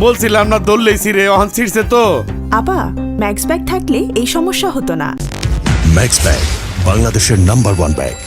বলছিলাম না দৌড়লেই ছিঁড়ে অহন ছিঁড়ছে তো। আপা ম্যাক্স ব্যাগ থাকলে এই সমস্যা হতো না। ম্যাক্স ব্যাগ বাংলাদেশের নাম্বার 1 ব্যাগ।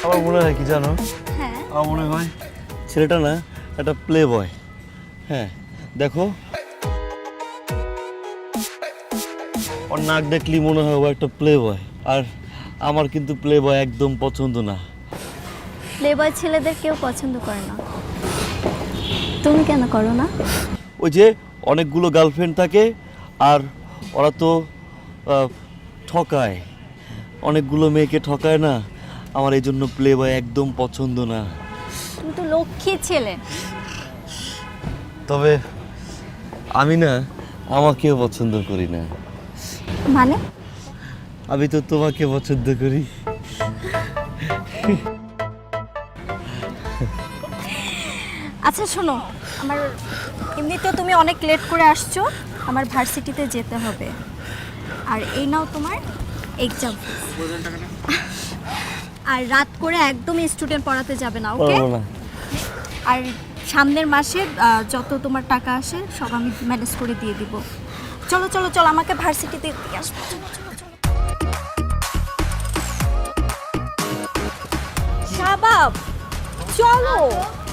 আমার মনে হয় কি জানো, হ্যাঁ আমার মনে হয় ছেলেটা না একটা প্লে বয়। হ্যাঁ দেখো, ওর নাক দেখলি মনে হয় ও একটা প্লে বয়। আর আমার কিন্তু প্লে বয় একদম পছন্দ না। প্লেবয় ছেলেদের কেউ পছন্দ করে না, তুমি কেন করো না? ওই যে অনেকগুলো গার্লফ্রেন্ড থাকে আর ওরা তো ঠকায়, অনেকগুলো মেয়েকে ঠকায় না। আমার এই জন্য প্লে বয় একদম পছন্দ না। তুমি তো লক্ষ্মী ছেলে। তবে আমি না আমাকেও পছন্দ করি না। মানে? আমি তো তোমাকে পছন্দ করি। আচ্ছা শোনো, আমার এমনিতেও তুমি অনেক লেট করে আসছো, আমার ভার্সিটিতে যেতে হবে। আর এই নাও তোমার এক্সাম। আর রাত করে একদম স্টুডেন্ট পড়াতে যাবে না, ওকে? পারবো না। আর সামনের মাসে যত তোমার টাকা আসে সব আমি ম্যানেজ করে দিয়ে দিব। চলো চলো চলো, আমাকে ভার্সিটিতে দিয়ে আসবে। চলো চলো চলো। শাবাব চলো,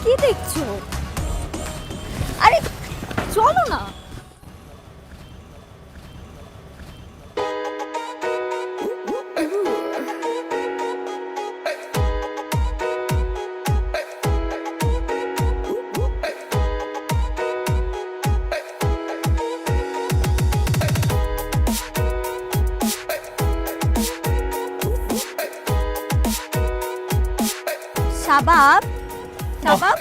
কি দেখছো? আরে চলো না। শাবাব শাবাব,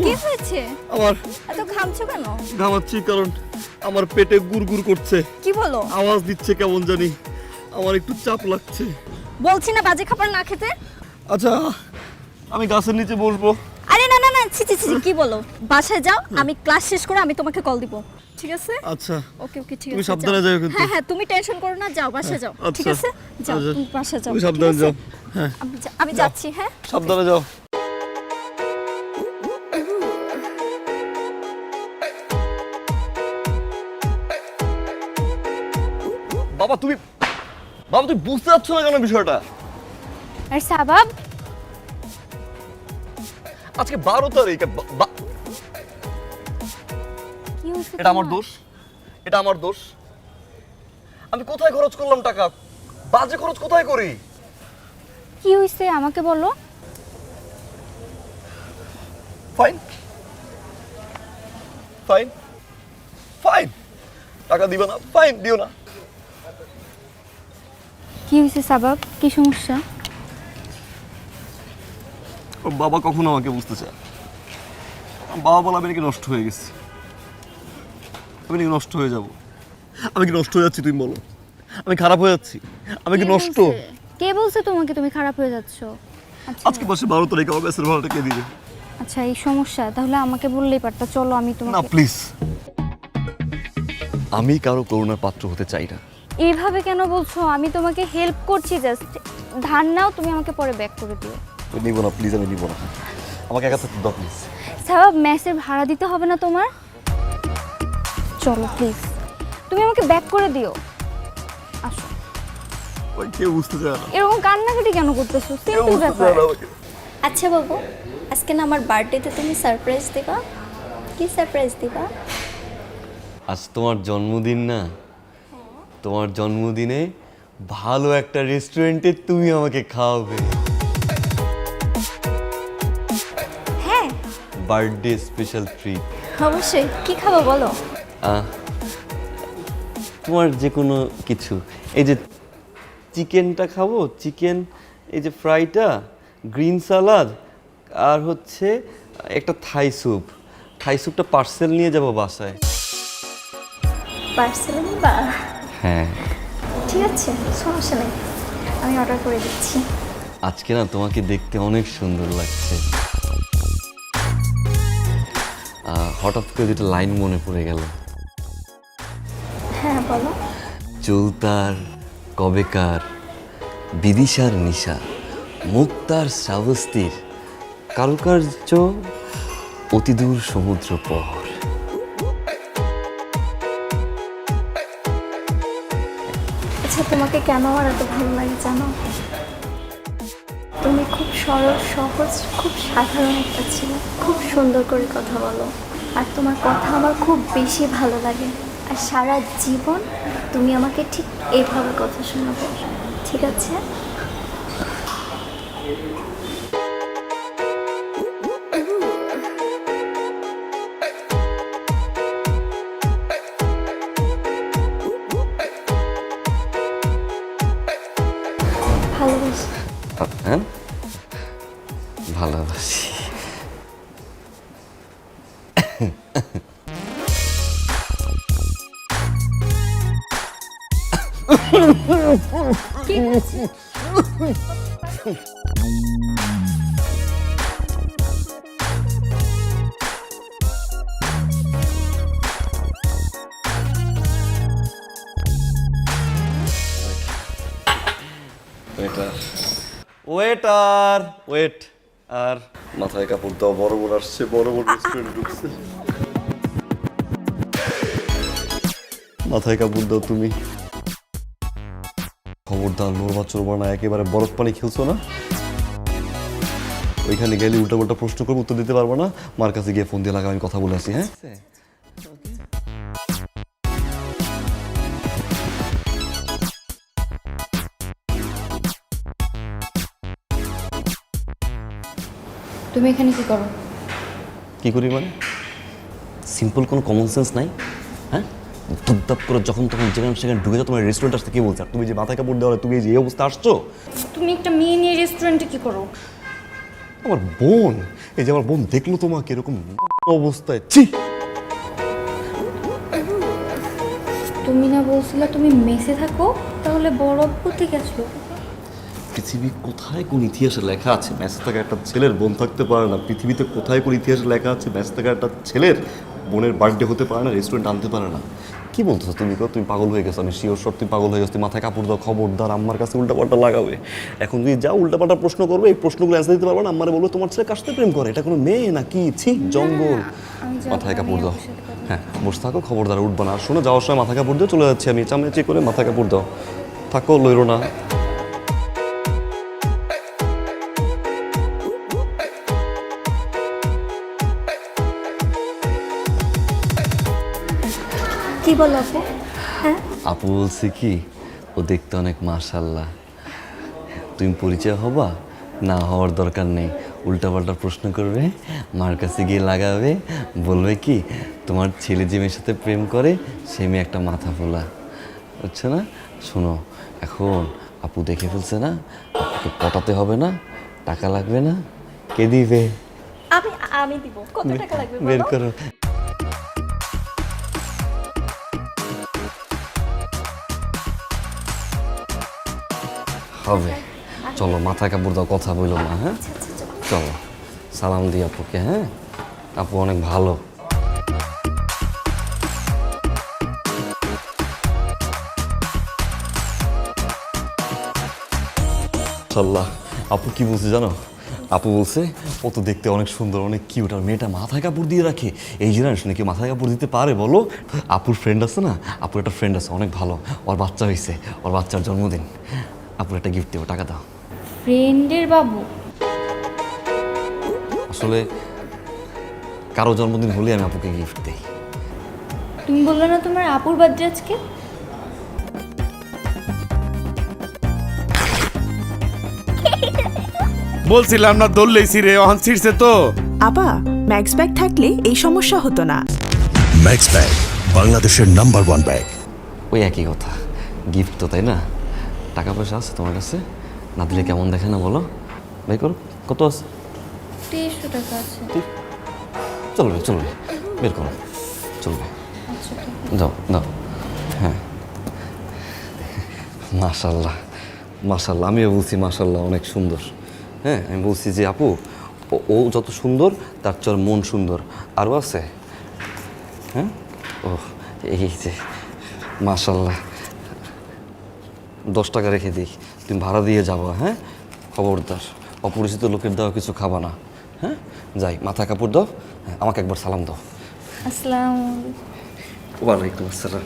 কি হয়েছে? আমার এত ঘামছো কেন? ঘামাচ্ছি কারণ আমার পেটে গুড়গুড় করছে, কি বলো? আওয়াজ দিচ্ছে কেমন জানি, আমার একটু চাপ লাগছে। বলছি না বাজে খাবার না খেতে। আচ্ছা আমি গাছের নিচে বসবো। আরে না না না, ছি ছি ছি, কি বলো? বাসায় যাও, আমি ক্লাস শেষ করে আমি তোমাকে কল দিব, ঠিক আছে? আচ্ছা ওকে ওকে, ঠিক আছে। তুমি সাবধানে যাও কিন্তু। হ্যাঁ হ্যাঁ, তুমি টেনশন করো না, যাও বাসায় যাও, ঠিক আচ্ছা, আছে? যাও আচ্ছা। তুমি বাসায় যাও, তুমি ঠিক সাবধানে আছে? যাও। হ্যাঁ আমি যাচ্ছি, হ্যাঁ। সাবধানে যাও। বাবা তুমি বুঝতে পারছো না কেন বিষয়টা? আর শাবাব, আজকে 12 তারিখ। কি হয়েছে? এটা আমার দোষ, এটা আমার দোষ। আমি কোথায় খরচ করলাম টাকা? বাজে খরচ কোথায় করি? কি হয়েছে আমাকে বলো। ফাইন ফাইন ফাইন, টাকা দিবে না? ফাইন, দিও না। কি হয়েছে শাবাব, কি সমস্যা? ওর বাবা কখনো আমাকে বুঝতে চায় না। আমার বাবা বলে আমি নাকি নষ্ট হয়ে গেছি, আমি নাকি নষ্ট হয়ে যাব। আমি কি নষ্ট হয়ে যাচ্ছি? তুমি বলো, আমি খারাপ হয়ে যাচ্ছি? আমি কি নষ্ট? কে বলছে তোমাকে তুমি খারাপ হয়ে যাচ্ছ? আজকে মাসে 12 তারিখ আমার ব্যাসের ভাড়াটা কে দিবে? আচ্ছা এই সমস্যা, তাহলে আমাকে বললেই পারতা। চলো আমি না তোমাকে। প্লিজ, আমি কারো করুণার পাত্র হতে চাই না। এইভাবে কেন বলছো? আমি তোমাকে হেল্প করছি, জাস্ট ধার নাও, তুমি আমাকে পরে ব্যাক করে দিও। তো নিব না প্লিজ, আমি নিব না। আমাকে একা থাকতে দাও প্লিজ। শাবাব, মেসের ভাড়া দিতে হবে না তোমার? চলো প্লিজ, তুমি আমাকে ব্যাক করে দিও। আসো। ওই কেউ বুঝতে চায় না, এরকম কান্নাকাটি কেন করতেছো? কেউ সিম্পল বুঝতে ব্যাপার। চায় না আমাকে। আচ্ছা বাবু, আজকে না আমার বার্থডেতে তুমি সারপ্রাইজ দিবা। কি সারপ্রাইজ দিবা? আজ তোমার জন্মদিন না, তোমার জন্মদিনে ভালো একটা রেস্টুরেন্টে তুমি আমাকে খাওয়াবে। হ্যাঁ বার্থডে স্পেশাল ট্রিট। অবশ্যই। কি খাবো বলো? তোমার যে কোনো কিছু, এই যে চিকেনটা খাবো, চিকেন, এই যে ফ্রাইটা, গ্রিন সালাদ, আর হচ্ছে একটা থাই স্যুপ। থাই স্যুপটা পার্সেল নিয়ে যাব বাসায়। পার্সেল বা হ্যাঁ, ঠিক আছে, সমস্যা নেই, আমি অর্ডার করে দিচ্ছি। আজকে না তোমাকে দেখতে অনেক সুন্দর লাগছে। হঠাৎ করে যেটা লাইন মনে পড়ে গেল, হ্যাঁ বলো। চুলতার কবেকার, বিদিশার নিশা, মুক্তার শ্রাবস্তির, কারুকার্য অতিদূর সমুদ্র পর। আচ্ছা, তোমাকে কেন আমার এত ভালো লাগে জানো? তুমি খুব সরল, সহজ, খুব সাধারণ একটা ছেলে, খুব সুন্দর করে কথা বলো, আর তোমার কথা আমার খুব বেশি ভালো লাগে। আর সারা জীবন তুমি আমাকে ঠিক এইভাবে কথা শোনাবে, ঠিক আছে? ভালোবাসি। হ্যাঁ, ভালোবাসি। Waiter, wait. আর মাথায় কাপড় দাও, বড় বড় আসছে, বড় বড় রেস্টুরেন্ট ঢুকছে। মাথায় কাপড় দাও তুমি। খবরদার নড়বা চড়বা না, একেবারে বরফ পানি খেলছো না। ওইখানে গেলে উল্টা পাল্টা প্রশ্ন করবো, উত্তর দিতে পারবো না। মার কাছে গিয়ে ফোন দিয়ে লাগা, আমি কথা বলে আসি। হ্যাঁ, তুমি এখানে কি করো? কি করি মানে? সিম্পল কোনো কমন সেন্স নাই? হ্যাঁ, ধুপধাপ করে যখন তখন যেখানে সেখানে ঢুকে যাও। তোমার রেস্টুরেন্ট আসতে কি বলছে? আর তুমি যে মাথায় কাপড় দেওয়া, তুমি এই যে এই অবস্থা আসছো। তুমি একটা মেয়ে নিয়ে রেস্টুরেন্টে কি করো? আমার বোন, এই যে আমার বোন দেখলো তোমাকে এরকম অবস্থায়, ছি। তুমি না বলছিলে তুমি মেসে থাকো, তাহলে বড় আপু ঠিক আছে। পৃথিবী কোথায় কোন ইতিহাসে লেখা আছে মেসে থাকা একটা ছেলের বোন থাকতে পারে না? পৃথিবীতে কোথায় কোন ইতিহাসে লেখা আছে মেসে থাকা একটা ছেলের বোনের বার্থডে হতে পারে না, রেস্টুরেন্ট আনতে পারে না? কি বলতেছো তুমি? তুমি পাগল হয়ে গেছো। আমি শিওর সব তুমি পাগল হয়ে গেছো। তুমি মাথায় কাপড় দাও, খবরদার আম্মার কাছে উল্টাপাল্টা লাগাবে। এখন তুই যা উল্টাপাল্টা প্রশ্ন করবে, এই প্রশ্নগুলো অ্যান্সার দিতে পারবে না। আম্মারে বলবো তোমার ছেলে কার সাথে প্রেম করে, এটা কোনো মেয়ে নাকি? ছি, জঙ্গল। মাথায় কাপড় দাও। হ্যাঁ, বসে থাকো, খবরদার উঠবা না। শোনো, যাওয়ার সময় মাথা কাপড় দিয়ে চলে যাচ্ছি আমি, চামড়ে করে মাথা কাপড় দাও। থাকো, লইরো না। কি বলো আপু? হ্যাঁ, আপু বলছে কি, ও দেখতে অনেক মাশাল্লাহ। তুমি পরিচয় হবা না, হওয়ার দরকার নেই। উল্টাপাল্টা প্রশ্ন করবে, মার কাছে গিয়ে লাগাবে, বলবে কি তোমার ছেলে যে মেয়ের সাথে প্রেম করে সে মেয়ে একটা মাথা ফোলা, বুঝছো না? শোনো, এখন আপু দেখে ফেলছে না, আপুকে পটাতে হবে না, টাকা লাগবে না। কে দিবে? আমি আমি দিব। কত টাকা লাগবে বের বলো? করো। হবে, চলো মাথায় কাপড় দাও, কথা বললো না। হ্যাঁ, চলো সালাম দিই আপুকে। হ্যাঁ, আপু অনেক ভালো। ইনশাল্লাহ। আপু কি বলছে জানো? আপু বলছে ও তো দেখতে অনেক সুন্দর, অনেক কিউট, আর মেয়েটা মাথায় কাপড় দিয়ে রাখে। এই জিনিস নাকি মাথায় কাপড় দিতে পারে বলো? আপুর ফ্রেন্ড আছে না, আপুর একটা ফ্রেন্ড আছে অনেক ভালো, ওর বাচ্চা হয়েছে, ওর বাচ্চার জন্মদিন, আপুর একটা গিফট দেবো, টাকা দাও। ফ্রেন্ডের বাবু? আসলে কারো জন্মদিন হলে আমি আপুকে গিফট দিই। তুমি বললে না তোমার আপুর বার্থডে আজকে? বলছিলাম না দৌড়লেই ছিঁড়ে, অহন ছিঁড়ছে তো। আপা, ম্যাক্স ব্যাগ থাকলে এই সমস্যা হতো না। ম্যাক্স ব্যাগ বাংলাদেশের নাম্বার 1 ব্যাগ। ওই একই কথা, গিফট তো, তাই না? টাকা পয়সা আছে তোমার কাছে? না দিলে কেমন দেখে না বলো? ভাই করো, কত আছে? 2300 টাকা আছে। চলবে চলবে, বের করো, চলবে। আচ্ছা ঠিক যাও দাও। হ্যাঁ, মাশাল্লাহ মাশাল্লাহ, আমিও বলছি মাশাল্লাহ অনেক সুন্দর। হ্যাঁ, আমি বলছি যে আপু ও যত সুন্দর তার চর মন সুন্দর। আরও আছে? হ্যাঁ, ও এই যে মাশাল্লাহ, 10 টাকা রেখে দিই, তুমি ভাড়া দিয়ে যাবো। হ্যাঁ, খবরদার অপরিচিত লোকের দেওয়া কিছু খাবা না। হ্যাঁ, যাই, মাথা কাপড় দাও, হ্যাঁ, আমাকে একবার সালাম দাও। আসসালামু ওয়ালাইকুম আসসালাম।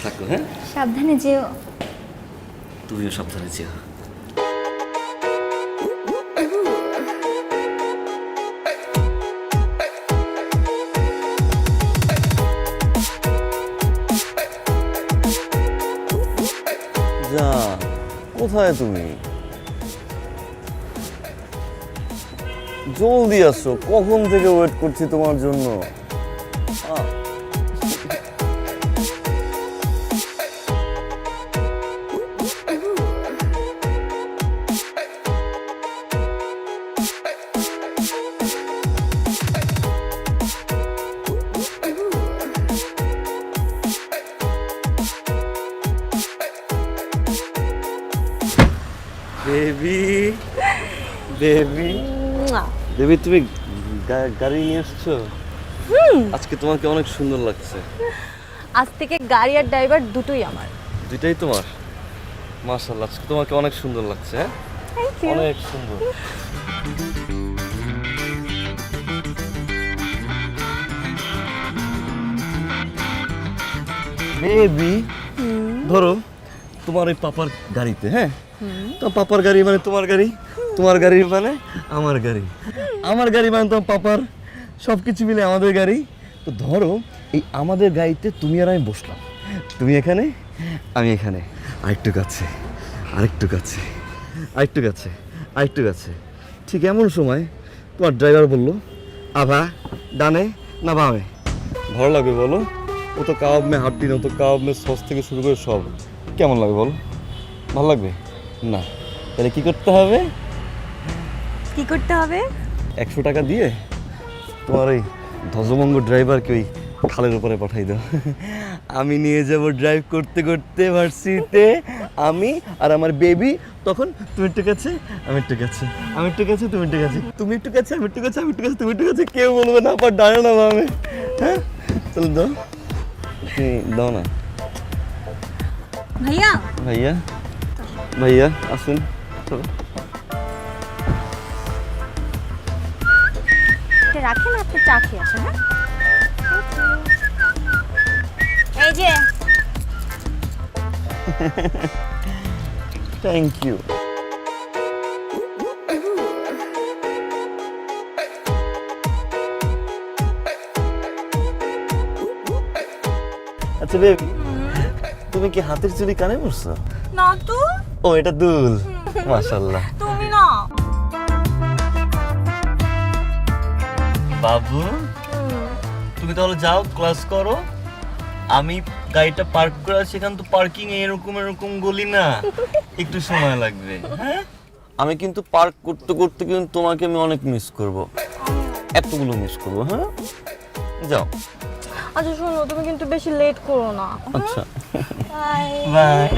থাকো, হ্যাঁ, সাবধানে যেও। তুমিও সাবধানে যেও। যা, কোথায় তুমি? জলদি আসো, কখন থেকে ওয়েট করছি তোমার জন্য। বেবি বেবি বেবি, তুমি গাড়ি নিয়ে আসছো? আজকে তোমাকে অনেক সুন্দর লাগছে। আজ থেকে গাড়ি আর ড্রাইভার দুটোই আমার। দুইটাই তোমার? মাশাআল্লাহ, আজকে তোমাকে অনেক সুন্দর লাগছে। হ্যাঁ, অনেক সুন্দর। বেবি, ধরো তোমার ওই পাপার গাড়িতে, হ্যাঁ, তো পাপার গাড়ি মানে তোমার গাড়ি, তোমার গাড়ি মানে আমার গাড়ি, আমার গাড়ি মানে তোমার পাপার, সব কিছু মিলে আমাদের গাড়ি। তো ধরো এই আমাদের গাড়িতে তুমি আর আমি বসলাম, তুমি এখানে আমি এখানে, আরেকটু কাছে, আরেকটু কাছে, আরেকটু কাছে, আরেকটু কাছে। ঠিক এমন সময় তোমার ড্রাইভার বললো, আভা ডানে না বামে? ভালো লাগবে বলো? ও তো কাবাব মে হাড্ডি না, ও তো কাবাব মে সস থেকে শুরু করে সব। কেমন লাগবে বলো? ভালো লাগবে না? তাহলে কি করতে হবে? কি করতে হবে? 100 টাকা দিয়ে তোমার ওই ধ্বজভঙ্গ ড্রাইভারকে ওই খালের উপরে পাঠাই দাও। আমি নিয়ে যাব ড্রাইভ করতে করতে ভার্সিটিতে, আমি আর আমার বেবি। তখন তুমি একটু কাছে, আমি একটু কাছে, আমি একটু কাছে, তুমি একটু কাছে, তুমি একটু কাছে, আমি একটু কাছে, আমি একটু কাছে, তুমি একটু কাছে, কেউ বলবে না আবার ডানে না বামে। হ্যাঁ, চলো দাও, তুমি দাও না। ভাইয়া ভাইয়া, ভাইয়া আসুন, চলো। রাখেন, আপনি চা খেয়ে আসেন। হ্যাঁ, এই যে থ্যাংক ইউ। আচ্ছা বেবি, তুমি কি হাতের চুড়ি কানে পরছো? না তো। ও, এটা দুল। মাশাআল্লাহ। তুমি না। বাবু, তুমি তাহলে যাও, ক্লাস করো, আমি গাড়িটা পার্ক করে আছি। এখান তো পার্কিং এরকম এরকম গলি না, একটু সময় লাগবে। হ্যাঁ, আমি কিন্তু পার্ক করতে করতে কিন্তু তোমাকে আমি অনেক মিস করব, এতগুলো মিস করব। হ্যাঁ, যাও। আচ্ছা শোনো, তুমি কিন্তু বেশি লেট করো না। আচ্ছা, বাই বাই।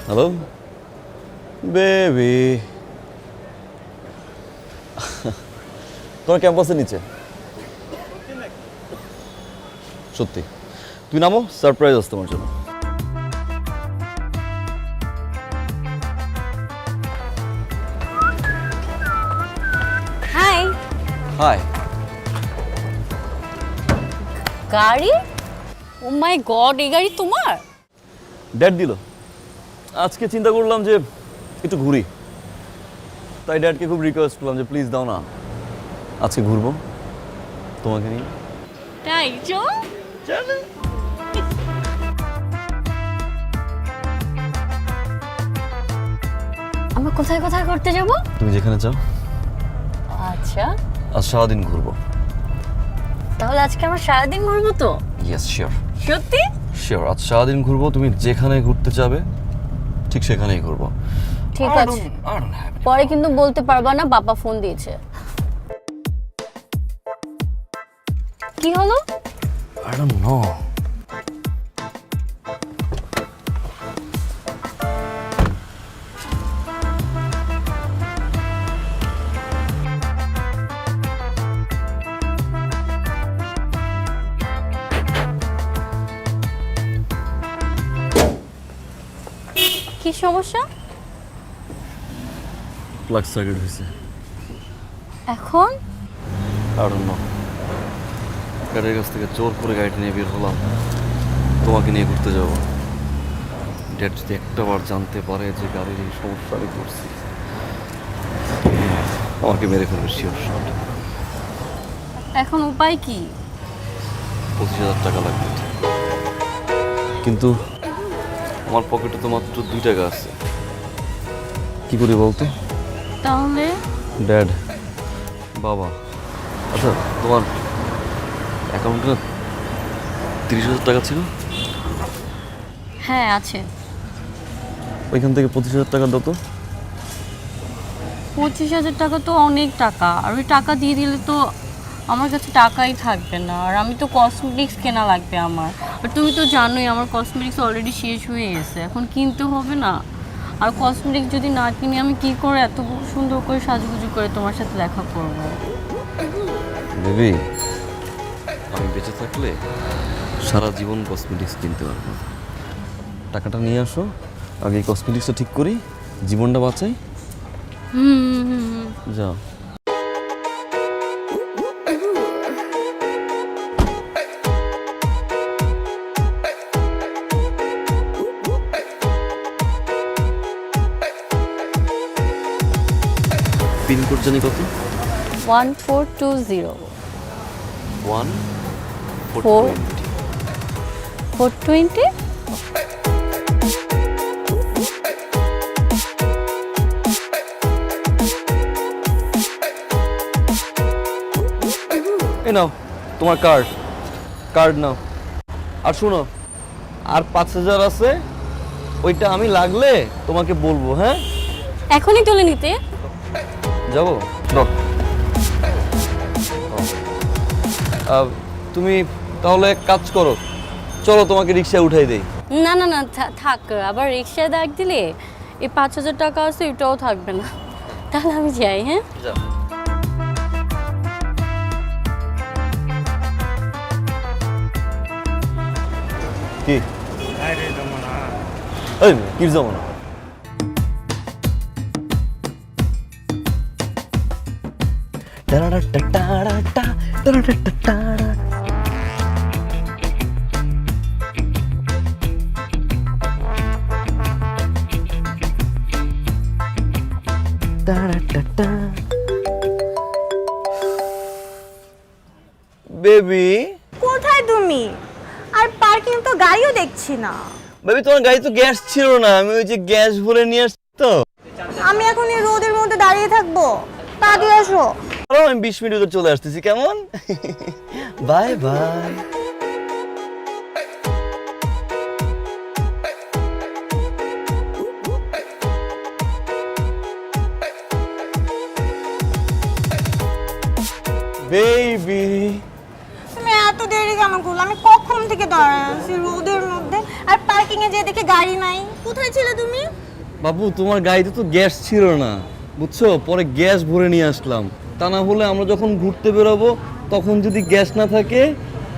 হ্যালো বেবি, তোমার ক্যাম্পাসের নিচে। সত্যি তুই নামো, সারপ্রাইজ আছে তোমার জন্য। হাই। হাই। গাড়ি? ও মাই গড, এই গাড়ি তোমার? ড্যাড দিল। আজকে চিন্তা করলাম যে একটু ঘুরি, তাই ড্যাডকে খুব রিকোয়েস্ট করলাম যে প্লিজ দাও না, আজকে ঘুরবো তোমাকে নিয়ে। তাই চল। কোথায় কোথায় করতে যাব? তুমি যেখানে চাও। আচ্ছা, আজ সারাদিন ঘুরবো। তাহলে আজকে আমরা সারাদিন ঘুরবো তো? ইয়েস শিওর সত্যি? শিওর, আজ সারাদিন ঘুরবো। তুমি যেখানে ঘুরতে যাবে ঠিক সেখানেই ঘুরবো। ঠিক আছে, পরে কিন্তু বলতে পারবা না বাবা ফোন দিয়েছে। কি হলো? I don't know. কি সমস্যা প্লাগ সার্কিট হয়েছে। এখন? I don't know. গাড়ির কাছ থেকে জোর করে গাড়িটা নিয়ে বের হলাম, তোমাকে নিয়ে ঘুরতে যাব। ড্যাড যদি একটাবার জানতে পারে যে গাড়ির এই সমস্যা আমি করছি, আমাকে মেরে ফেলবে শিওর শট। এখন উপায় কি? 25,000 টাকা লাগবে, কিন্তু আমার পকেটে তো মাত্র 2 টাকা আছে। কি করি বলতে? তাহলে ড্যাড, বাবা, আচ্ছা তোমার অ্যাকাউন্টে 30,000 টাকা ছিল? হ্যাঁ আছে। ওইখান থেকে 25,000 টাকা দাও তো। 25,000 টাকা তো অনেক টাকা, আর ওই টাকা দিয়ে দিলে তো আমার কাছে টাকাই থাকবে না, আর আমি তো কসমেটিক্স কেনা লাগবে আমার। আর তুমি তো জানোই আমার কসমেটিক্স অলরেডি শেষ হয়ে গেছে, এখন কিনতে হবে না। আর কসমেটিক্স যদি না কিনি আমি কি করে এত সুন্দর করে সাজুগুজু করে তোমার সাথে দেখা করব? বেবি, আমি বেঁচে থাকলে সারা জীবন কসমেটিক্স কিনতে পারবো। টাকাটা নিয়ে আসো, আগে এই কসমেটিক্সটা ঠিক করি, জীবনটা বাঁচাই। যাও। পিনকোড জানি কত? 1420 1 420। এই নাও তোমার কার্ড নাও। আর শুনো, আর 5,000 আছে, ওইটা আমি লাগলে তোমাকে বলবো। হ্যাঁ, এখনই তুলে নিতে যাবো। তুমি তাহলে এক কাজ করো, চলো তোমাকে রিক্সায় উঠাই দেই। না না না, থাক, আবার রিক্সায় ডাক দিলে এই 5,000 টাকা আছে এটাও থাকবে না। তাহলে আমি যাই। হ্যাঁ, যাও। কি এই কি যাবো না? বেবি, কোথায় তুমি? আর পার্কিং তো গাড়িও দেখছি না। বেবি তোমার গাড়ি তো গ্যাস ছিল না, আমি ওই যে গ্যাস ভরে নিয়ে আসছি তো। আমি এখন এই রোদের মধ্যে দাঁড়িয়ে থাকবো? তাড়াতাড়ি আসো। আমি 20 মিনিট ভিতর চলে আসতেছি, কেমন? Bye bye. বেবি, তুমি এত দেরি কেন করলে? আমি কখন থেকে দাঁড়ায় আছি রোদের মধ্যে, আর পার্কিং এ যেয়ে দেখে গাড়ি নাই। কোথায় ছিলে তুমি? বাবু তোমার গাড়িতে তো গ্যাস ছিল না, বুঝছো, পরে গ্যাস ভরে নিয়ে আসলাম। তা না হলে আমরা যখন ঘুরতে বেরোবো তখন যদি গ্যাস না থাকে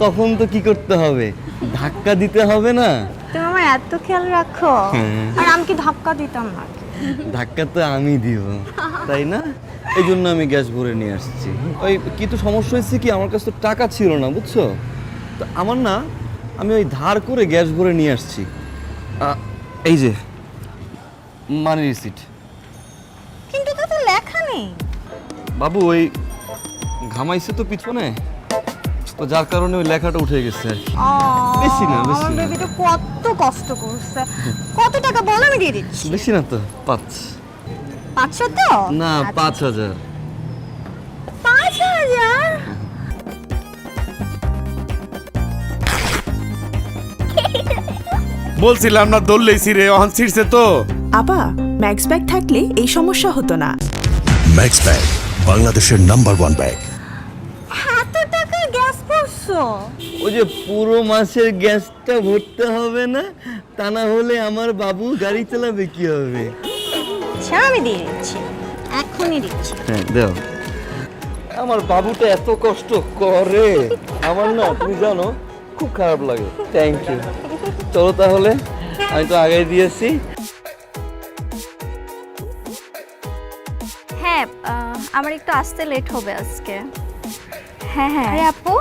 তখন তো কি করতে হবে? ধাক্কা দিতে হবে না? তুমি আমার এত খেয়াল রাখো। আর আমি কি ধাক্কা দিতাম না? ধাক্কা তো আমি দিব, তাই না? এই জন্য আমি গ্যাস ভরে নিয়ে আসছি। ওই কিন্তু সমস্যা হয়েছে কি, আমার কাছে তো টাকা ছিল না, বুঝছো, তো আমার না, আমি ওই ধার করে গ্যাস ভরে নিয়ে আসছি। এই যে মানি রিসিট। কিন্তু তাতে লেখা নেই। বাবু ওই ঘামাইছে তো পিছনে, তো যার কারণে ওই লেখাটা উঠে গেছে আর কি। বেশি না, বেশি আমার না। বেবিটা কত কষ্ট করছে। কত টাকা বল, আমি দিয়ে দিচ্ছি। বেশি না তো, 5। 500 তো? না, আচ্ছা। 5,000। 5,000? বলছিলাম না দৌড়লেই ছিঁড়ে অহন ছিঁড়ছে তো। আপা ম্যাক্স ব্যাগ থাকলে এই সমস্যা হতো না। ম্যাক্স ব্যাগ বাংলাদেশের নাম্বার 1 ব্যাগ। এত টাকা গ্যাস করছো? ওই যে পুরো মাসের গ্যাসটা ভরতে হবে না, তা না হলে আমার বাবু গাড়ি চালাবে কি হবে? আচ্ছা আমি দিয়ে দিচ্ছি, এখনই দিচ্ছি। হ্যাঁ দাও। আমার বাবুটা এত কষ্ট করে, আমার না তুমি জানো খুব খারাপ লাগে। Thank you. চলো তাহলে, আমি তো আগেই দিয়েছি। হ্যাঁ আমার একটু আসতে লেট হবে আজকে। হ্যাঁ হ্যাঁ। আরে আপু,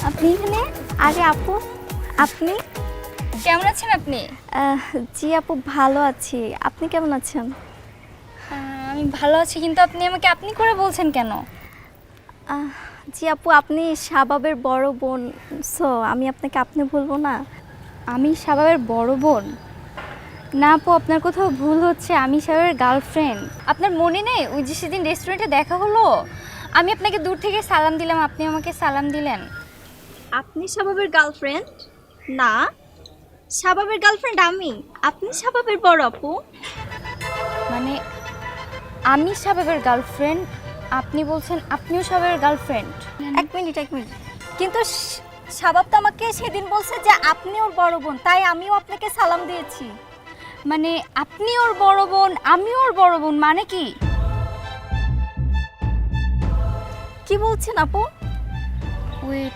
আপনি এখানে? আরে আপু আপনি? কেমন আছেন আপনি? জি আপু ভালো আছি, আপনি কেমন আছেন? আমি ভালো আছি, কিন্তু আপনি আমাকে আপনি করে বলছেন কেন? জি আপু, আপনি শাবাবের বড় বোন, সো আমি আপনাকে আপনি বলবো না। আমি শাবাবের বড় বোন? না আপু, আপনার কোথাও ভুল হচ্ছে। আমি শাবাবের গার্লফ্রেন্ড। আপনার মনে নেই ওই যে সেদিন রেস্টুরেন্টে দেখা হলো, আমি আপনাকে দূর থেকে সালাম দিলাম, আপনি আমাকে সালাম দিলেন। আপনি শাবাবের গার্লফ্রেন্ড? না, শাবাবের গার্লফ্রেন্ড আমি, আপনি শাবাবের বড় আপু। মানে আমি শাবাবের গার্লফ্রেন্ড, আপনি বলছেন আপনিও শাবাবের গার্লফ্রেন্ড? এক মিনিট। কিন্তু শাবাব তো আমাকে সেদিন বলছে যে আপনি ওর বড় বোন, তাই আমিও আপনাকে সালাম দিয়েছি। মানে আপনি ওর বড় বোন, আমি ওর বড় বোন, মানে কি? কি বলছেন আপু? ওয়েট,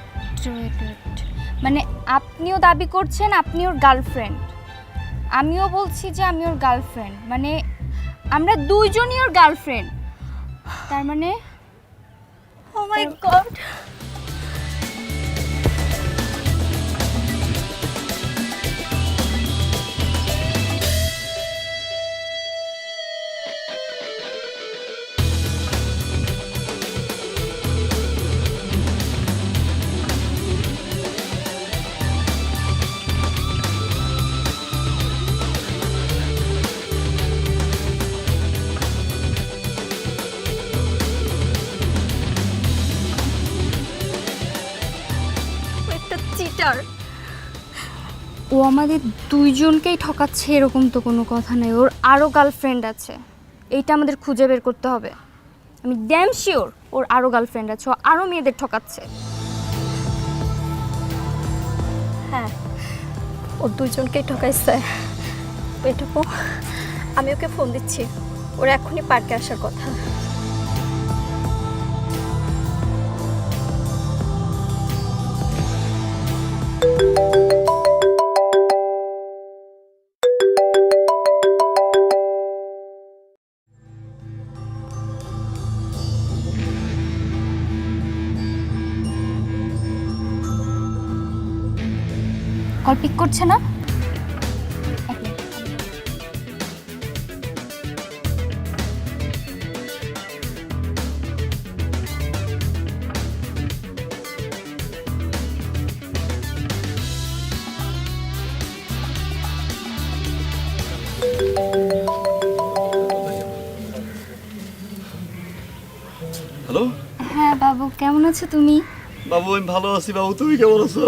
মানে আপনিও দাবি করছেন আপনি ওর গার্লফ্রেন্ড, আমিও বলছি যে আমি ওর গার্লফ্রেন্ড, মানে আমরা দুইজনই ওর গার্লফ্রেন্ড। তার মানে ও মাই গড। একটা চিটার। ও আমাদের দুইজনকেই ঠকাচ্ছে এরকম তো কোনো কথা নেই, ওর আরও গার্লফ্রেন্ড আছে, এইটা আমাদের খুঁজে বের করতে হবে। আমি ড্যাম শিওর ওর আরও গার্লফ্রেন্ড আছে, ও আরও মেয়েদের ঠকাচ্ছে। হ্যাঁ, ও দুইজনকেই ঠকাইছে। ওয়েট আপু, আমি ওকে ফোন দিচ্ছি, ওর এখনই পার্কে আসার কথা। কল পিক করছে না? হ্যালো হ্যাঁ বাবু, কেমন আছো তুমি? বাবু, আমি ভালো আছি। বাবু, তুমি কেমন আছো?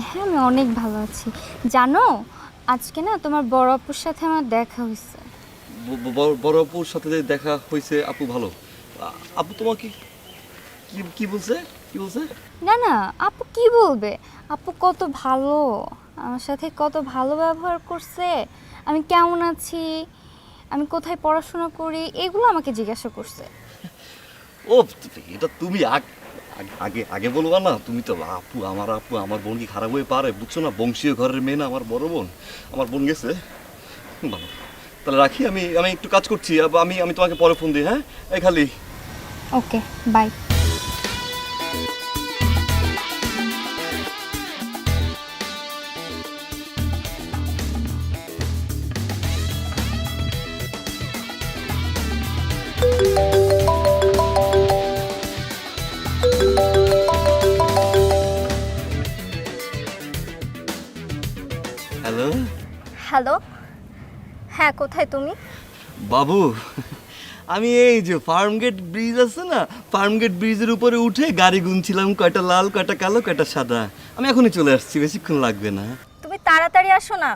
হ্যাঁ আমি অনেক ভালো আছি। জানো আজকে না তোমার বড় আপুর সাথে আমার দেখা হয়েছে। বড় আপুর সাথে যে দেখা হয়েছে, আপু ভালো? আপু তোমাকে কি বলছে? না না, আপু কি বলবে, আপু কত ভালো, আমার সাথে কত ভালো ব্যবহার করছে, আমি কেমন আছি, আমি কোথায় পড়াশোনা করি, এগুলো আমাকে জিজ্ঞাসা করছে। ও, এটা তুমি আগে বলবা না? তুমি তো আপু, আমার বোন কি খারাপ হয়ে পারে? বুঝছো না, বংশীয় ঘরের মেয়ে না আমার বড় বোন। আমার বোন গেছে ভালো। তাহলে রাখি, আমি একটু কাজ করছি, আমি তোমাকে পরে ফোন দিই। হ্যাঁ, এই খালি। ওকে, বাই। হ্যালো। হ্যালো, হ্যাঁ কোথায় তুমি? বাবু, আমি এই যে ফার্মগেট ব্রিজ আছে না, ফার্মগেট ব্রিজের উপরে উঠে গাড়ি গুনছিলাম, কয়টা লাল, কয়টা কালো, কয়টা সাদা। আমি এখনই চলে আসছি, বেশিক্ষণ লাগবে না। তুমি তাড়াতাড়ি আসো না,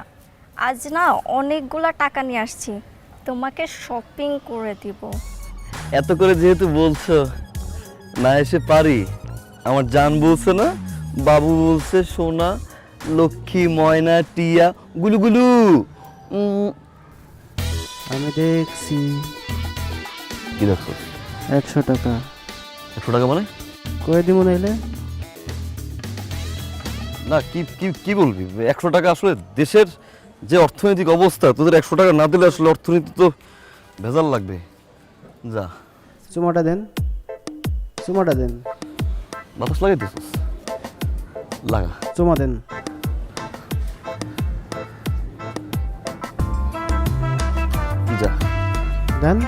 আজ না অনেকগুলা টাকা নিয়ে আসছি, তোমাকে শপিং করে দিব। এত করে যেহেতু বলছো, না এসে পারি? আমার জান বলছে না, বাবু বলছে সোনা, লক্ষ্মী, ময়না, টিয়া, গুলু গুলু। আমি দেখছি কি দেখো? 100 টাকা 100 টাকা মানে? কয়ে দিব নাইলে? না, কি কি কি বলবি? 100 টাকা আসলে দেশের যে অর্থনৈতিক অবস্থা, তোদের 100 টাকা না দিলে আসলে অর্থনীতি তো ভেজাল লাগবে। যা, চুমাটা দেন, চুমাটা দেন, বাতাস লাগাই দিছিস, লাগা। চুমা দেন। যা দেন।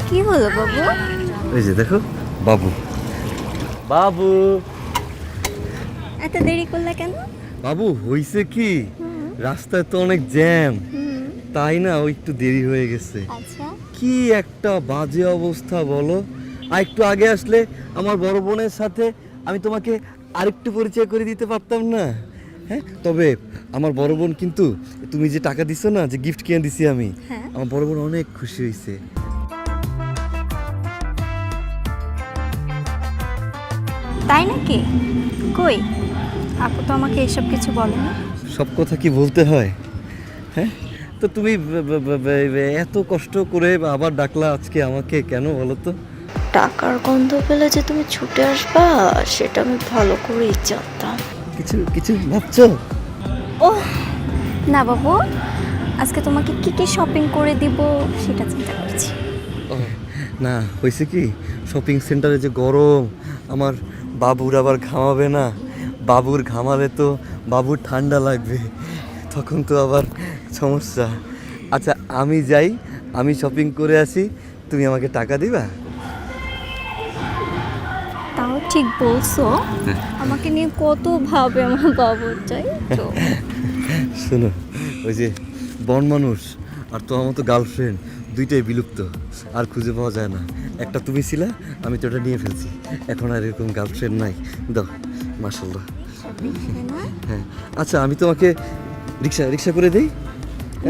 কি হলো বাবু? এই যে দেখো, বাবু বাবু এত দেরি করলা কেন? বাবু, হইছে কি, রাস্তায় তো অনেক জ্যাম, তাই না ওই একটু দেরি হয়ে গেছে। আচ্ছা, কি একটা বাজে অবস্থা বলো। আর একটু আগে আসলে আমার বড় বোনের সাথে আমি তোমাকে আরেকটু পরিচয় করে দিতে পারতাম না? হ্যাঁ, তবে আমার বড় বোন কিন্তু, তুমি যে টাকা দিছো না, যে গিফট কিনে দিছি আমি, আমার বড় বোন অনেক খুশি হয়েছে। তাই নাকি? কই, আপু তো আমাকে এসব কিছু বলেনি। সব কথা কি বলতে হয়? হ্যাঁ, তো তুমি এত কষ্ট করে আবার ডাকলা আজকে আমাকে কেন বলো তো? টাকার গন্ধ পেলে যে তুমি ছুটে আসবা, সেটা আমি ভালো করেই জানতাম। কিছু কিছু ভাবছো? ও না বাবু, আজকে তোমাকে কি কি শপিং করে দিব সেটা চিন্তা করছি। ও না, হয়েছে কি, শপিং সেন্টারে যে গরম, আমার বাবুর আবার ঘামাবে না, বাবুর ঘামালে তো বাবুর ঠান্ডা লাগবে, তখন তো আবার সমস্যা। আচ্ছা, আমি যাই, আমি শপিং করে আসি, তুমি আমাকে টাকা দিবা? তাও ঠিক বলছো, আমাকে নিয়ে কত ভাবে আমার বাবু, চাই তো। শোনো, ওই যে বন মানুষ আর তো আমার তো গার্লফ্রেন্ড, দুইটাই বিলুপ্ত, আর খুঁজে পাওয়া যায় না। একটা তুমি ছিলা, আমি তো ওটা নিয়ে ফেলছি, এখন আর এরকম গার্লফ্রেন্ড নাই। দাও, মাশাআল্লাহ। হ্যাঁ, আচ্ছা, আমি তোমাকে রিক্সা করে দেই?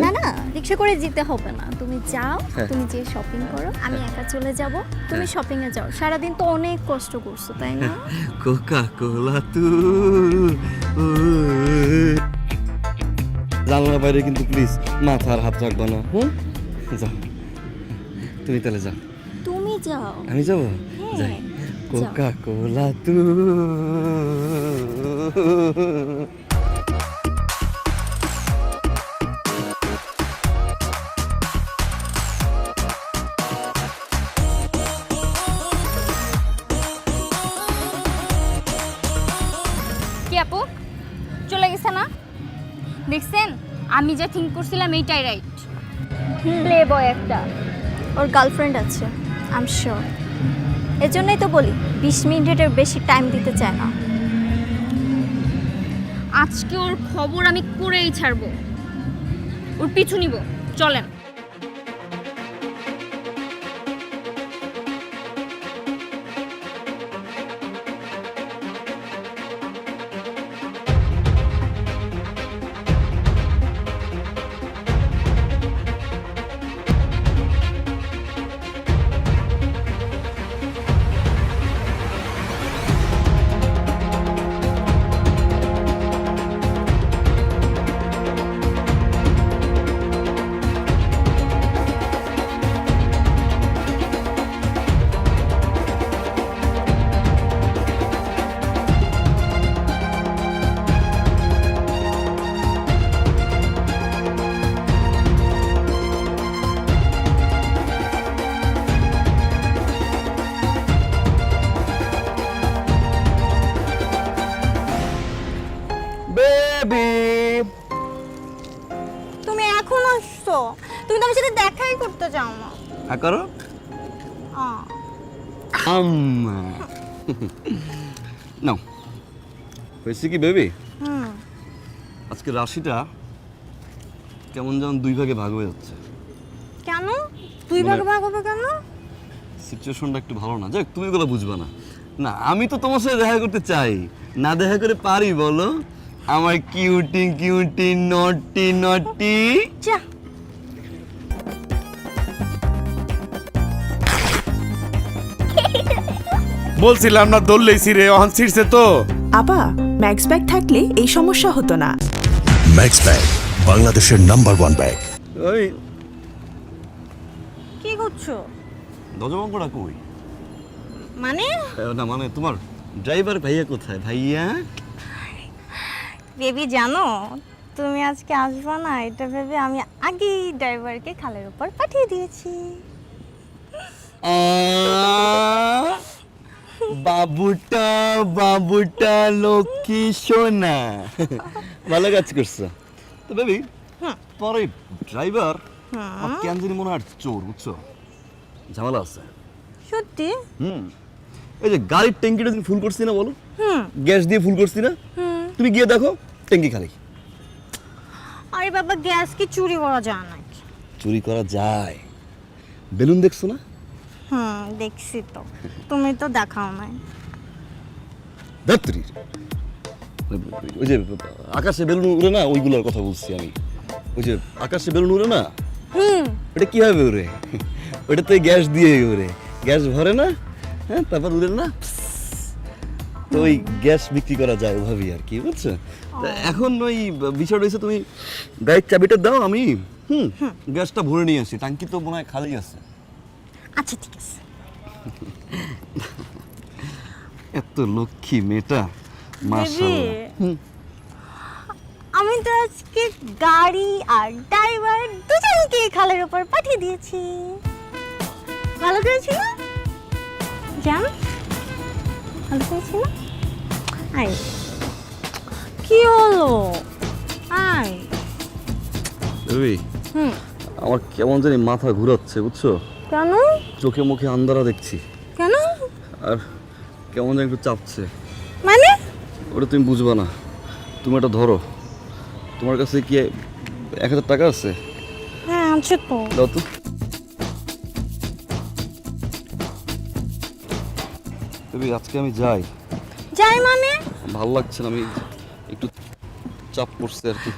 না না, রিক্সা করে যেতে হবে না, তুমি যাও, হ্যাঁ। তুমি যে শপিং করো, আমি একা চলে যাব, তুমি শপিং এ যাও। সারাদিন তো অনেক কষ্ট করছো, তাই না? কোকা কোলা তু, জানালার বাইরে কিন্তু প্লিজ মাথার হাত রাখবা না। যাও, তুমি তাহলে যাও। তুমি যাও। আমি যাবো? হ্যাঁ, যাই। যাও। কোকা কোলা তু। কি আপু, চলে গেছে না? দেখছেন, আমি যা থিঙ্ক করছিলাম এইটাই রাইট। প্লে বয় একটা, ওর গার্লফ্রেন্ড আছে, আই এম শিওর। এর জন্যই তো বলি 20 মিনিটের বেশি টাইম দিতে চায় না। আজকে ওর খবর আমি করেই ছাড়বো, ওর পিছু নিব। চলেন। বেবি, তুমি এখন আসছো? তুমি তো আমার সাথে দেখাই করতে চাও না। হ্যাঁ করো। নাও হয়েছে কি বেবি, হুম। আজকে রাশিটা কেমন যেন দুই ভাগে ভাগ হয়ে যাচ্ছে। কেন তুই ভাগ ভাগ হবে কেন? সিচুয়েশনটা একটু ভালো না, যাক তুমি এগুলো বুঝবা না। না আমি তো তোমার সাথে দেখা করতে চাই, না দেখা করে পারি বলো? আমার কিউটি কিউটি নটি নটি। যা বলছিলাম না দৌড়লেছি রে, অহন ছিড়ছে তো। আপা, ম্যাক্স ব্যাগ থাকলে এই সমস্যা হতো না। ম্যাক্স ব্যাগ বাংলাদেশের নাম্বার 1 ব্যাগ। ওই কি করছো? দজমঙ্গটা কই? মানে না মানে তোমার ড্রাইভার ভাইয়া কোথায়? ভাইয়া বেবি জানো তুমি আজকে আসবা না, এটা ভেবে আমি আগেই ড্রাইভারকে খালের উপর পাঠিয়ে দিয়েছি। বাবুটা বাবুটা লক্ষ্মী সোনা, ভালো কাজ করছো তো বেবি। তোমার এই ড্রাইভার আমার কেন জানি মনে হয় চোর, বুঝছো? ঝামেলা আছে। সত্যি? এই যে গাড়ির ট্যাঙ্কিটা তুমি ফুল করছি না বলো, গ্যাস দিয়ে ফুল করছি না, তুমি গিয়ে দেখো ট্যাঙ্কি খালি। আরে বাবা, গ্যাস কি চুরি করা যায় নাকি? চুরি করা যায়। বেলুন দেখছো না? দেখছি তো, তুমি তো দেখাও নাই। ধাত্রী, ওই যে আকাশে বেলুন উড়ে না, ওইগুলোর কথা বলছি আমি। ওই যে আকাশে বেলুন উড়ে না, ওটা কিভাবে উড়ে? ওটা তো গ্যাস দিয়ে উড়ে, গ্যাস ভরে না, হ্যাঁ, তারপর উড়ে না, তো ওই গ্যাস বিক্রি করা যায় ওভাবেই আর কি, বুঝছো? তা এখন ওই বিষয়টা হচ্ছে তুমি গাড়ির চাবিটা দাও, আমি গ্যাসটা ভরে নিয়ে আসি। টাঙ্কি তো মনে হয় খালি আছে। আচ্ছা ঠিক আছে। এত লক্ষ্মী মেয়েটা, মাশাআল্লাহ। আমি তো আজকে গাড়ি আর ড্রাইভার দুজনকে খালের উপর পাঠিয়ে দিয়েছি। ভালো করেছি না জান? ভালো করেছি না? আই কি হলো? আই বেবি, আমার কেমন জানি মাথা ঘুরাচ্ছে, বুঝছো? কেন? চোখে মুখে আন্ধারা দেখছি, কেন? আর কেমন যেন একটু চাপছে। মানে ওটা তুমি বুঝবা না। তুমি এটা ধরো, তোমার কাছে কি 1000 টাকা আছে? হ্যাঁ আছে তো। দাও তো। বেবি আজকে আমি যাই। যাই মানে? ভালো লাগছে না, আমি একটু চাপ পড়ছে আর কি।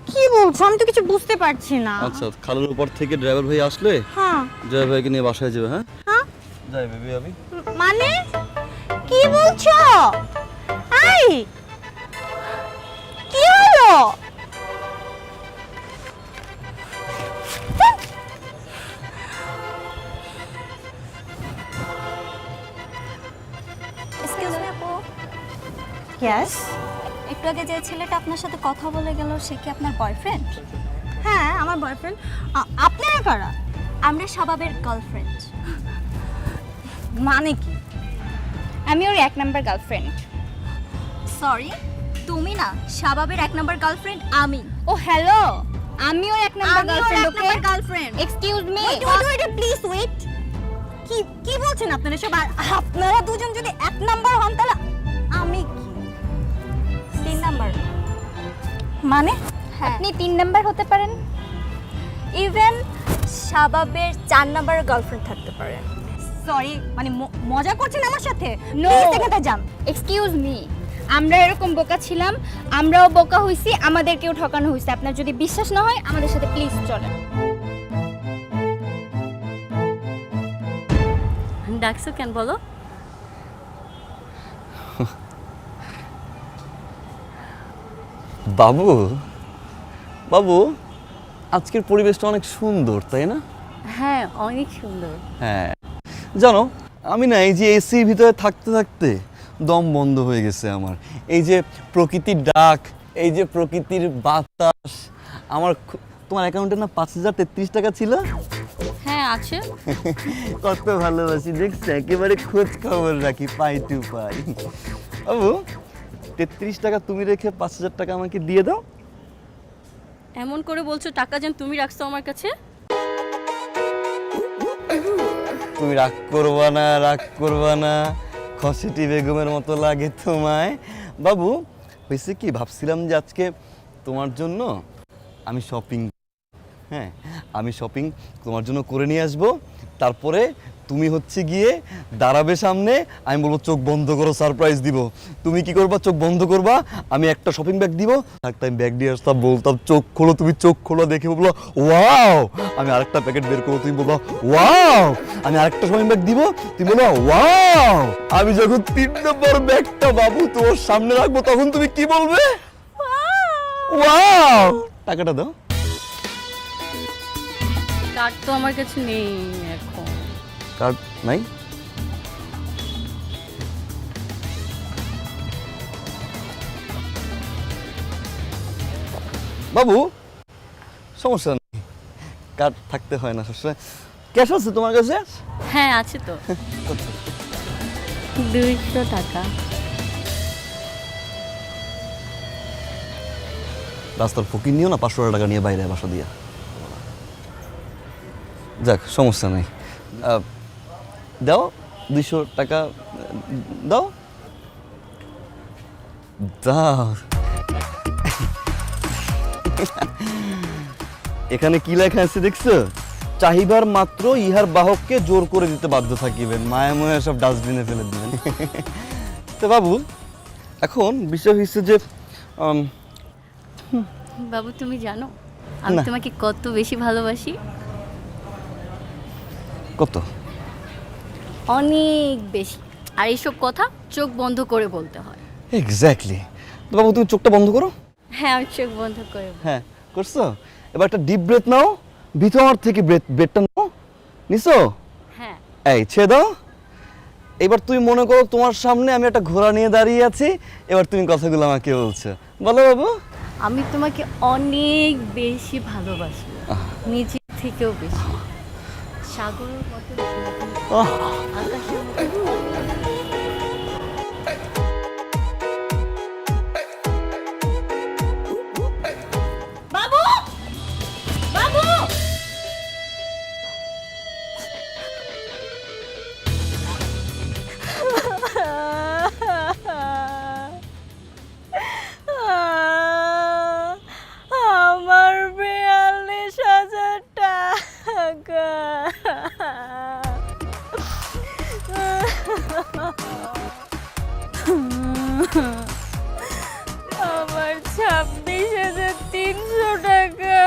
কি বলছো? আমি তো কিছু বুঝতে পারছি না। আচ্ছা, খালের উপর থেকে ড্রাইভার ভাই আসলে হ্যাঁ ড্রাইভার ভাইকে নিয়ে বাসায় যাবে। হ্যাঁ হ্যাঁ, যাই বেবি আমি। মানে কি বলছো? আই কি হলো? এক্সকিউজ মি আপু, ইয়েস। একটু আগে যে ছেলেটা আপনার সাথে কথা বলে গেল, সে কি আপনার বয়ফ্রেন্ড? হ্যাঁ আমার বয়ফ্রেন্ড। আপনারা কারা? আমরা শাবাবের গার্লফ্রেন্ড। মানে কি? আমি ওর 1 নাম্বার গার্লফ্রেন্ড। সরি, তুমি না, শাবাবের 1 নাম্বার গার্লফ্রেন্ড আমি। ও হ্যালো, আমি ওর 1 number girlfriend. Okay girlfriend. Excuse me. Please wait. কি কি বলছেন আপনারা সব? আর আপনারা দুজন যদি 1 নাম্বার হন তাহলে আমি কি 3 নাম্বার। মানে? হ্যাঁ, আপনি 3 নাম্বার হতে পারেন। ইভেন শাবাবের 4 নাম্বার গার্লফ্রেন্ড থাকতে পারে। সরি, মানে মজা করছেন আমার সাথে? No. প্লিজ এখান থেকে যান। এক্সকিউজ মি, আমরা এরকম বোকা ছিলাম, আমরাও বোকা হইছি, আমাদেরকেও ঠকানো হয়েছে। আপনার যদি বিশ্বাস না হয় আমাদের সাথে প্লিজ চলেন। ডাকছো কেন বলো? বাবু বাবু, আজকের পরিবেশটা অনেক সুন্দর, তাই না? হ্যাঁ, অনেক সুন্দর। হ্যাঁ, জানো আমি না এই যে এসির ভিতরে থাকতে থাকতে দম বন্ধ হয়ে গেছে আমার। এই যে প্রকৃতির ডাক, এই যে প্রকৃতির বাতাস, আমার তোমার অ্যাকাউন্টে না 5033 টাকা ছিল। হ্যাঁ আছে। কত ভালোবাসি দেখছো, একেবারে খোঁজ খবর রাখি, পাই টু পাই। বাবু 33 টাকা তুমি রেখে 5000 টাকা আমাকে দিয়ে দাও। এমন করে বলছো টাকা যেন তুমি রাখছো আমার কাছে। তুমি রাগ করবা না, রাগ করবা না, খসেটি বেগমের মতো লাগে তোমায়। বাবু হয়েছে কি, ভাবছিলাম যে আজকে তোমার জন্য আমি শপিং, হ্যাঁ আমি শপিং তোমার জন্য করে নিয়ে আসবো। তারপরে তুমি হচ্ছে গিয়ে দাঁড়াবে সামনে, আমি বলবো চোখ বন্ধ করো, সারপ্রাইজ দিব। তুমি কি করবা? চোখ বন্ধ করবা, আমি একটা শপিং ব্যাগ দিব, একটা আমি ব্যাগ দিয়ে আসতাম, বলতাম চোখ খোলো, তুমি চোখ খোলো, দেখে বলবো ওয়াও, আমি আরেকটা প্যাকেট বের করবো, তুমি বলবো ওয়াও, আমি আরেকটা শপিং ব্যাগ দিব, তুমি বলবো ওয়াও। আমি যখন 3 নম্বর ব্যাগটা বাবু তোমার সামনে রাখবো, তখন তুমি কি বলবে? ওয়াও। টাকাটা দাও। কার্ড তো আমার কাছে নেই এখন। কার্ড নাই? বাবু সমস্যা নেই, কার্ড থাকতে হয় না সবসময়। ক্যাশ আছে তোমার কাছে? হ্যাঁ আছে তো। 200 টাকা। রাস্তার ফকির নিও না 500 টাকা নিয়ে বাইরে বাসা দিয়া। যাক সমস্যা নেই, দাও 200 টাকা দাও দাও। এখানে কি লেখা আছে দেখছো? চাহিবার মাত্র ইহার বাহককে জোর করে দিতে বাধ্য থাকিবেন, মায়া ময়া সব ডাস্টবিনে ফেলে দিবেন। তো বাবু এখন বিষয় হচ্ছে যে বাবু তুমি জানো আমি না। তোমাকে কত বেশি ভালোবাসি? কত? অনেক বেশি। আর এইসব কথা চোখ বন্ধ করে বলতে হয়। এক্স্যাক্টলি। তো বাবু তুমি চোখটা বন্ধ করো। হ্যাঁ আমি চোখ বন্ধ করে হ্যাঁ করছো? এবার একটা ডিপ ব্রেথ নাও, ভিতর থেকে ব্রেথটা নাও। নিছো? হ্যাঁ। এই ছেড়ে দাও। এবার তুমি মনে করো তোমার সামনে আমি একটা ঘোড়া নিয়ে দাঁড়িয়ে আছি, এবার তুমি কথাগুলো আমাকে বলছো, বলো বাবু। আমি তোমাকে অনেক বেশি ভালোবাসি, নিজের থেকেও বেশি। সাগরের মতো বেশি, আকাশের মতো। বাবু বাবু আমার 42,000 টাকা। আমার 26,300 টাকা।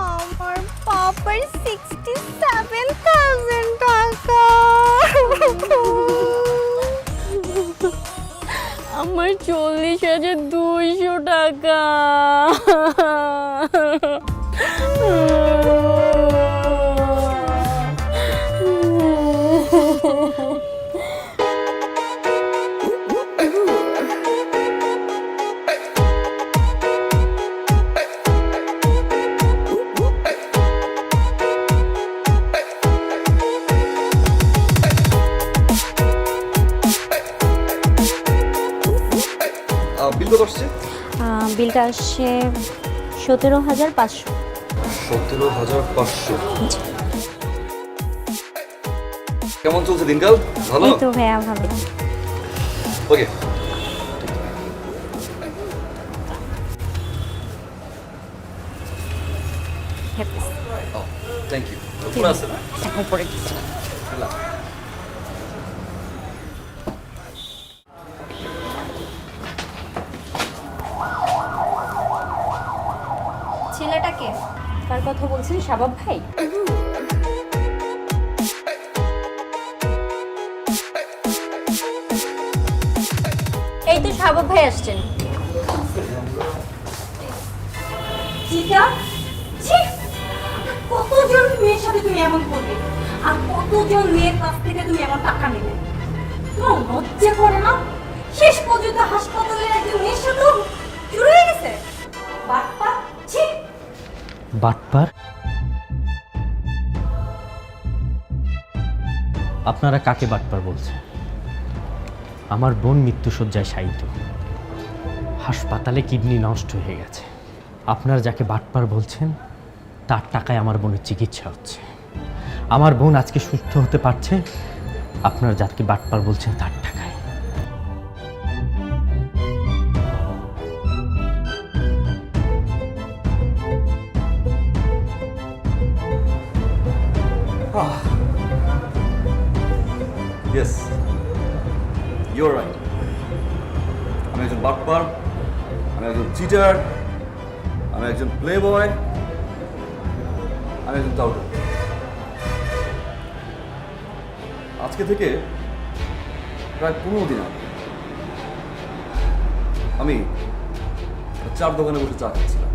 আমার পাপার 67,000 টাকা। আমার 40,200 টাকা। বিল কত আসছে? বিলটা আসছে 17,500। 17,500। কেমন চলছে দিনকাল? ভালো? এই তো ভাইয়া ভালো। ওকে। Thank you. পুরো আছে না? উপরে দিচ্ছি। ছেলেটাকে কার কথা বলছেন? শাবাব ভাই? এই তো শাবাব ভাই আসছেন। কতজন মেয়ের সাথে তুমি এমন করবে, আর কতজন মেয়ের কাছ থেকে তুমি এমন টাকা নেবে? তোমার লজ্জা করে না? শেষ পর্যন্ত হাসপাতালের একজন মেয়ের সাথে শুরু হয়ে গেছে বাটপার। ছি! বাটপার? আপনারা কাকে বাটপার বলছেন? আমার বোন মৃত্যুশয্যায় শায়িত, হাসপাতালে কিডনি নষ্ট হয়ে গেছে। আপনারা যাকে বাটপার বলছেন তার টাকায় আমার বোনের চিকিৎসা হচ্ছে। আমার বোন আজকে সুস্থ হতে পারছে আপনারা যাকে বাটপার বলছেন তার টাকায়। Yes, you are right. আমি একজন বাটপার, আমি একজন চিটার, আমি একজন প্লে বয়, আমি একজন টাউটার। আজকে থেকে প্রায় 15 দিন আগে আমি চার দোকানে বসে চা খাচ্ছিলাম।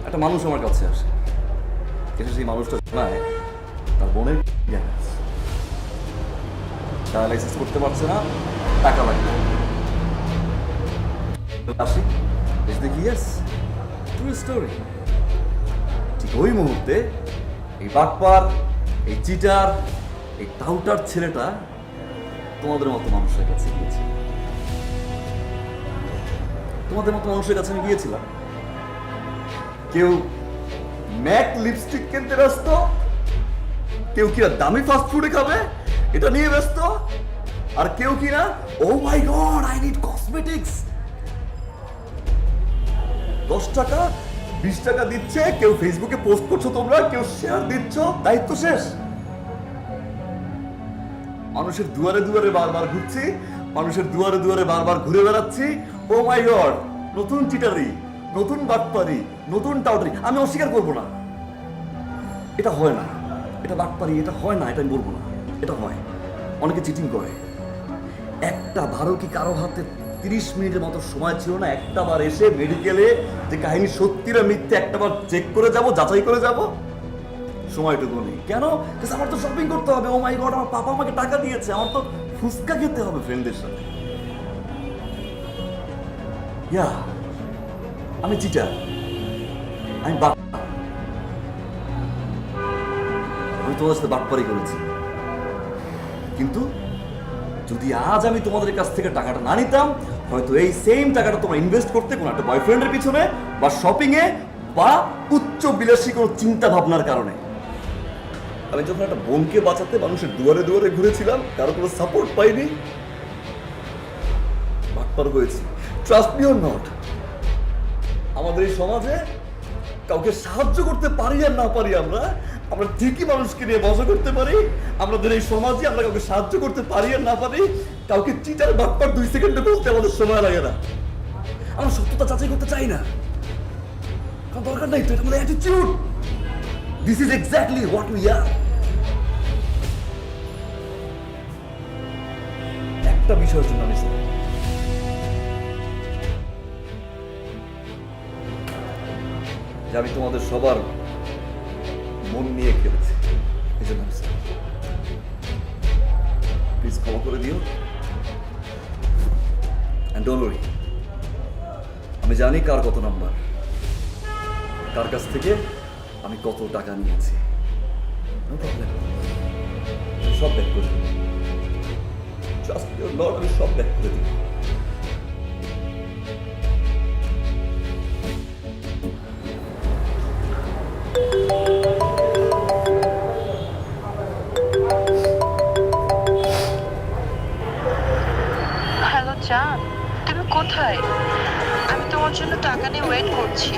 একটা মানুষ আমার কাছে আসে, এসে সেই মানুষটা জানায় তার বোনের ডায়ালাইসিস করতে পারছে না, টাকা লাগবে। আসি এসে দেখি ইয়েস, ট্রু স্টোরি। ঠিক ওই মুহূর্তে এই বাটপার, এই চিটার, এই টাউটার ছেলেটা তোমাদের মতো মানুষের কাছে গিয়েছে। তোমাদের মতো মানুষের কাছে আমি গিয়েছিলাম। কেউ ম্যাক লিপস্টিক কিনতে ব্যস্ত, কেউ কিনা দামি ফাস্ট ফুডে খাবে এটা নিয়ে ব্যস্ত, আর কেউ কিনা ও মাই গড আই নিড কসমেটিক্স। 10 টাকা 20 টাকা দিচ্ছে, কেউ ফেসবুকে পোস্ট করছো তোমরা, কেউ শেয়ার দিচ্ছ, দায়িত্ব শেষ। মানুষের দুয়ারে দুয়ারে বারবার ঘুরছি, মানুষের দুয়ারে দুয়ারে বারবার ঘুরে বেড়াচ্ছি। ও মাই গড, নতুন চিটারি, নতুন বাটপারি, নতুন টাউটারি। আমি অস্বীকার করবো না, এটা হয় না, এটা বাটপারি, এটা হয় না, এটা আমি বলবো না, এটা হয়। অনেকে চিটিং করে। একটা বারও কি কারো হাতে 30 মিনিটের মতো সময় ছিল না একটা বার এসে মেডিকেলে যে কাহিনী সত্যি না মিথ্যে একটা বার চেক করে যাব, যাচাই করে যাব? সময়টুকু নেই। কেন? আমার তো শপিং করতে হবে। ও মাই গড, আমার পাপা আমাকে টাকা দিয়েছে, আমার তো ফুচকা খেতে হবে ফ্রেন্ডদের সাথে। ইয়া, আমি চিটার, আমি আমি তোমাদের সাথে বাটপারি করেছি। কিন্তু যদি আজ আমি তোমাদের কাছ থেকে টাকাটা না নিতাম, হয়তো এই সেম টাকাটা তোমরা ইনভেস্ট করতে কোনো একটা বয়ফ্রেন্ডের পিছনে, বা শপিং এ, বা উচ্চ বিলাসী কোনো চিন্তা ভাবনার কারণে। আমি যখন একটা বোনকে বাঁচাতে মানুষের দুয়ারে দুয়ারে ঘুরেছিলাম, কারো কোনো সাপোর্ট পাইনি, বাটপার হয়েছি। ট্রাস্ট মি অর নট, আমাদের এই সমাজে কাউকে সাহায্য করতে পারি আর না পারি, আমরা ঠিকই মানুষকে নিয়ে মজা করতে পারি। আমাদের এই সমাজে আমরা কাউকে সাহায্য করতে পারি আর না পারি, কাউকে চিটার বাটপার 2 সেকেন্ডে বলতে আমাদের সময় লাগে না। আমরা সত্যতা যাচাই করতে চাই না, কারণ দরকার নাই তো, এটা আমাদের attitude. This is exactly what we are. একটা বিষয়ের জন্য আমি যে আমি তোমাদের সবার মন নিয়ে খেলেছি, এই জন্য প্লিজ ক্ষমা করে দিও। এন্ড ডোন্ট ওয়ারি, আমি জানি কার কত নাম্বার, কার কাছ থেকে আমি কত টাকা নিয়েছি। নো প্রবলেম, সব ব্যাক করে দিই। ট্রাস্ট মি অর নট, আমি সব ব্যাক করে দিই। হ্যালো জান, তুমি কোথায়? আমি তোমার জন্য টাকা নিয়ে ওয়েট করছি।